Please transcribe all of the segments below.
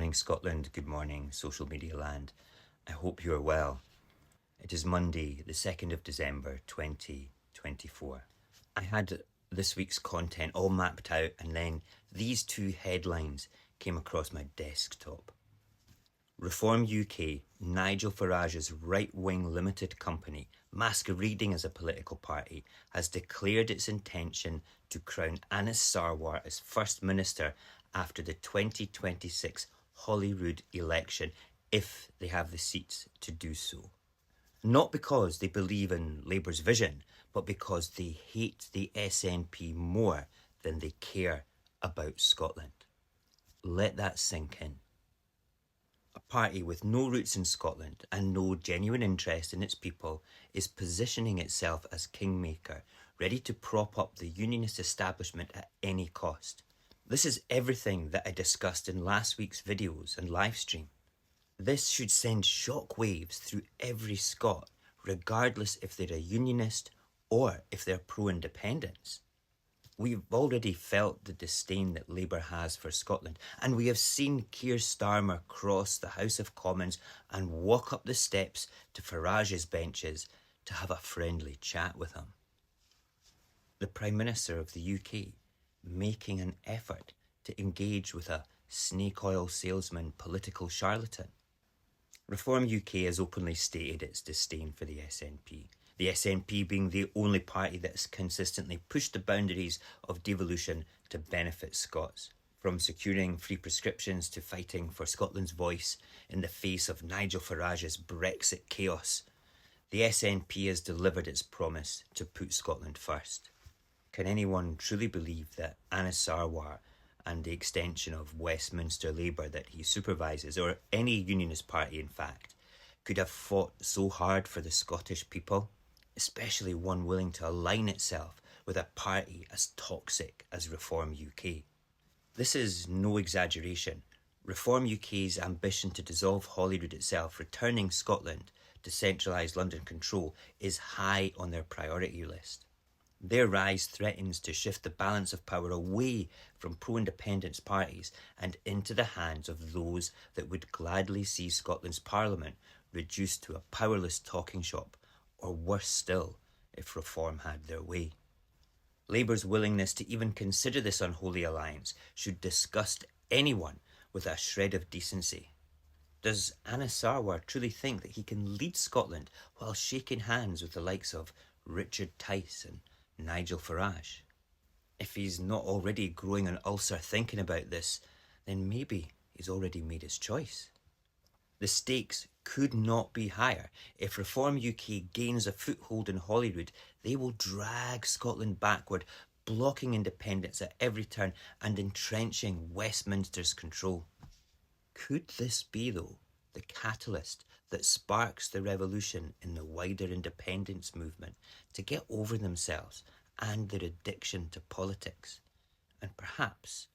morning, Scotland. Good morning, social media land. I hope you are well. It is Monday, the 2nd of December, 2024. I had this week's content all mapped out, and then these two headlines came across my desktop. Reform UK, Nigel Farage's right-wing limited company, masquerading as a political party, has declared its intention to crown Anas Sarwar as First Minister after the 2026 Holyrood election, if they have the seats to do so. Not because they believe in Labour's vision, but because they hate the SNP more than they care about Scotland. Let that sink in. A party with no roots in Scotland and no genuine interest in its people is positioning itself as kingmaker, ready to prop up the Unionist establishment at any cost. This is everything that I discussed in last week's videos and livestream. This should send shockwaves through every Scot, regardless if they're a Unionist or if they're pro-independence. We've already felt the disdain that Labour has for Scotland, and we have seen Keir Starmer cross the House of Commons and walk up the steps to Farage's benches to have a friendly chat with him. The Prime Minister of the UK making an effort to engage with a snake oil salesman political charlatan. Reform UK has openly stated its disdain for the SNP. The SNP being the only party that has consistently pushed the boundaries of devolution to benefit Scots. From securing free prescriptions to fighting for Scotland's voice in the face of Nigel Farage's Brexit chaos, the SNP has delivered its promise to put Scotland first. Can anyone truly believe that Anas Sarwar and the extension of Westminster Labour that he supervises, or any Unionist party in fact, could have fought so hard for the Scottish people, especially one willing to align itself with a party as toxic as Reform UK? This is no exaggeration. Reform UK's ambition to dissolve Holyrood itself, returning Scotland to centralised London control, is high on their priority list. Their rise threatens to shift the balance of power away from pro-independence parties and into the hands of those that would gladly see Scotland's Parliament reduced to a powerless talking shop, or worse still, if Reform had their way. Labour's willingness to even consider this unholy alliance should disgust anyone with a shred of decency. Does Anas Sarwar truly think that he can lead Scotland while shaking hands with the likes of Richard Tice and Nigel Farage? If he's not already growing an ulcer thinking about this, then maybe he's already made his choice. The stakes could not be higher. If Reform UK gains a foothold in Holyrood, they will drag Scotland backward, blocking independence at every turn and entrenching Westminster's control. Could this be, though, the catalyst that sparks the revolution in the wider independence movement to get over themselves and their addiction to politics, and perhaps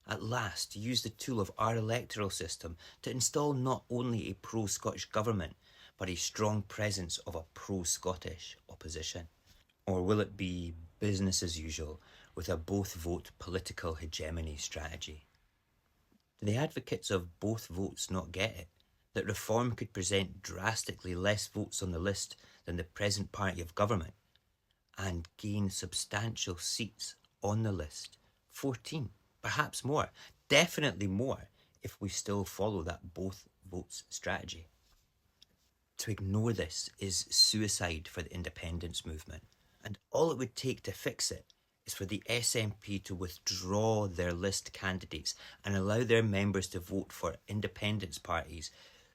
at last use the tool of our electoral system to install not only a pro-Scottish government, but a strong presence of a pro-Scottish opposition? Or will it be business as usual with a both-vote political hegemony strategy? Do the advocates of both votes not get it? That Reform could present drastically less votes on the list than the present party of government, and gain substantial seats on the list, 14, perhaps more, definitely more, if we still follow that both votes strategy. To ignore this is suicide for the independence movement, and all it would take to fix it is for the SNP to withdraw their list candidates and allow their members to vote for independence parties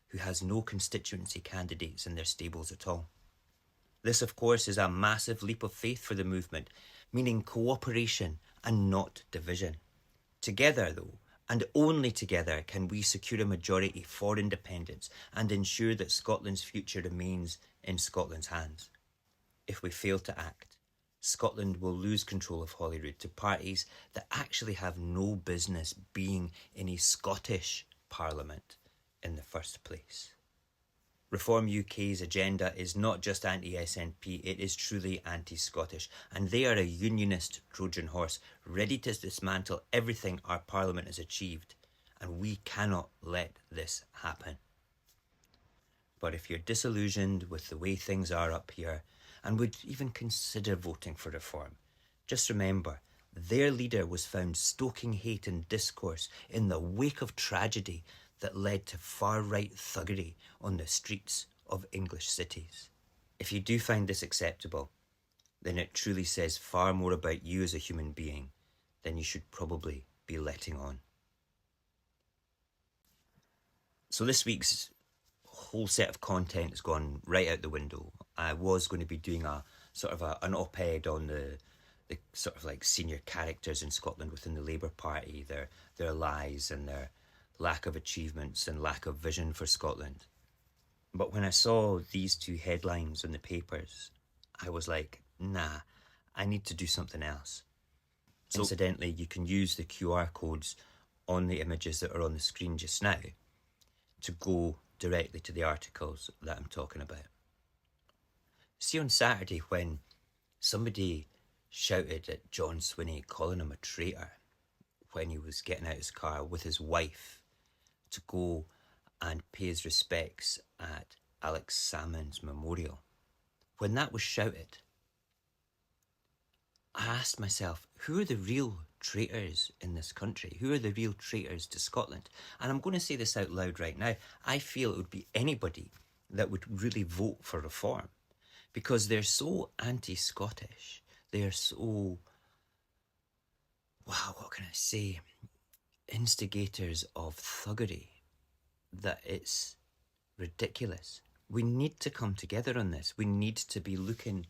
who has no constituency candidates in their stables at all. This, of course, is a massive leap of faith for the movement, meaning cooperation and not division. Together, though, and only together, can we secure a majority for independence and ensure that Scotland's future remains in Scotland's hands. If we fail to act, Scotland will lose control of Holyrood to parties that actually have no business being in a Scottish Parliament in the first place. Reform UK's agenda is not just anti-SNP, it is truly anti-Scottish, and they are a Unionist Trojan horse, ready to dismantle everything our Parliament has achieved, and we cannot let this happen. But if you're disillusioned with the way things are up here and would even consider voting for reform, just remember, their leader was found stoking hate and discourse in the wake of tragedy that led to far-right thuggery on the streets of English cities. If you do find this acceptable, then it truly says far more about you as a human being than you should probably be letting on. So this week's whole set of content has gone right out the window. I was going to be doing an op-ed on the sort of like senior characters in Scotland within the Labour Party, their lies and their lack of achievements and lack of vision for Scotland. But when I saw these two headlines in the papers, I was like, nah, I need to do something else. So, incidentally, you can use the QR codes on the images that are on the screen just now to go directly to the articles that I'm talking about. See, on Saturday when somebody shouted at John Swinney, calling him a traitor when he was getting out his car with his wife to go and pay his respects at Alex Salmond's memorial. When that was shouted, I asked myself, who are the real traitors in this country? Who are the real traitors to Scotland? And I'm going to say this out loud right now. I feel it would be anybody that would really vote for reform, because they're so anti-Scottish. They're so, wow, what can I say? Instigators of thuggery that it's ridiculous. We need to come together on this. We need to be looking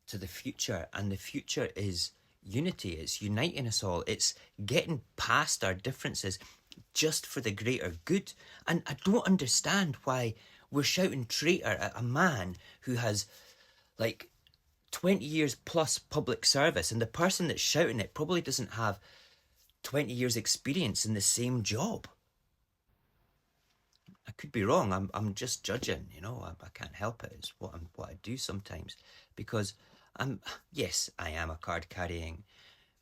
to the future, and the future is unity. It's uniting us all. It's getting past our differences just for the greater good. And I don't understand why we're shouting traitor at a man who has like 20 years plus public service, and the person that's shouting it probably doesn't have 20 years experience in the same job. I could be wrong. I'm just judging, I can't help it. It's what I do sometimes, because yes, I am a card-carrying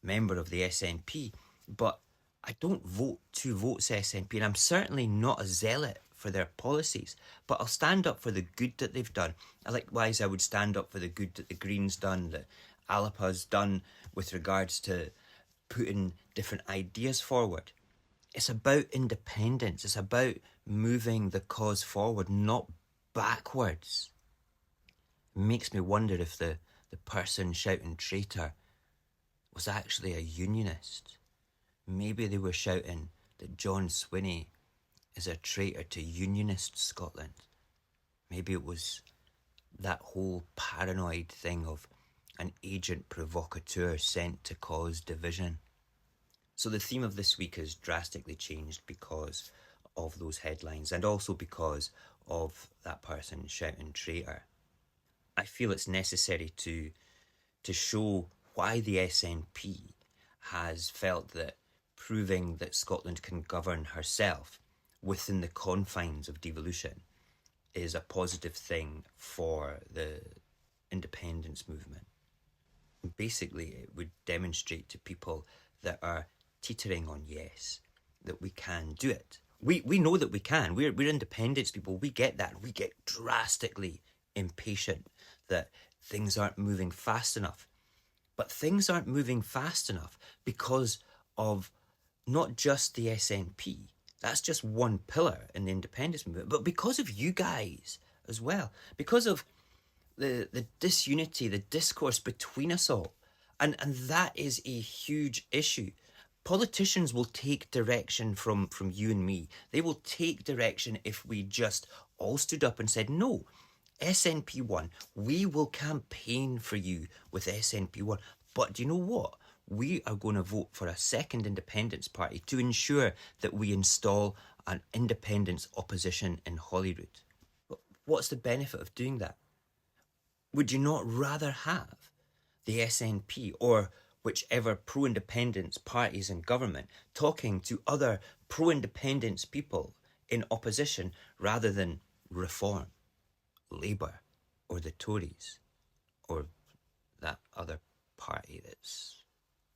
member of the SNP, but I don't vote 2 votes SNP, and I'm certainly not a zealot for their policies, but I'll stand up for the good that they've done. Likewise, I would stand up for the good that the Greens done, that Alapa's done with regards to putting different ideas forward. It's about independence. It's about moving the cause forward, not backwards. It makes me wonder if the person shouting traitor was actually a unionist. Maybe they were shouting that John Swinney is a traitor to unionist Scotland. Maybe it was that whole paranoid thing of an agent provocateur sent to cause division. So the theme of this week has drastically changed because of those headlines, and also because of that person shouting traitor. I feel it's necessary to show why the SNP has felt that proving that Scotland can govern herself within the confines of devolution is a positive thing for the independence movement. Basically, it would demonstrate to people that are teetering on yes, that we can do it. We know that we can. We're independence people. We get that. We get drastically impatient that things aren't moving fast enough. But things aren't moving fast enough because of not just the SNP. That's just one pillar in the independence movement. But because of you guys as well. Because of the disunity, the discourse between us all. And that is a huge issue. Politicians will take direction from you and me. They will take direction if we just all stood up and said, no, SNP1, we will campaign for you with SNP1. But do you know what? We are going to vote for a second independence party to ensure that we install an independence opposition in Holyrood. But what's the benefit of doing that? Would you not rather have the SNP or whichever pro-independence parties in government talking to other pro-independence people in opposition rather than Reform, Labour, or the Tories, or that other party that's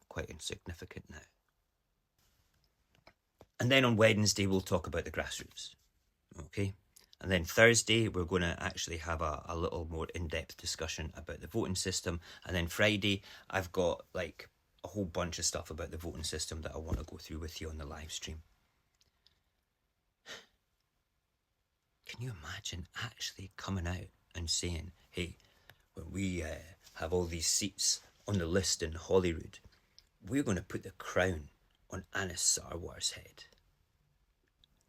quite insignificant now? And then on Wednesday, we'll talk about the grassroots. Okay? And then Thursday, we're going to actually have a little more in-depth discussion about the voting system. And then Friday, I've got like a whole bunch of stuff about the voting system that I want to go through with you on the live stream. Can you imagine actually coming out and saying, hey, when we have all these seats on the list in Holyrood, we're going to put the crown on Anas Sarwar's head.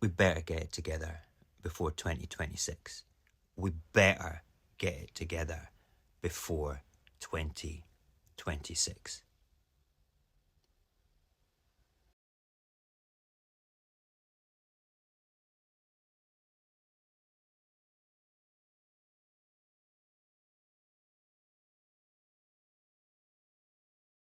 We better get it together before 2026. We better get it together before 2026.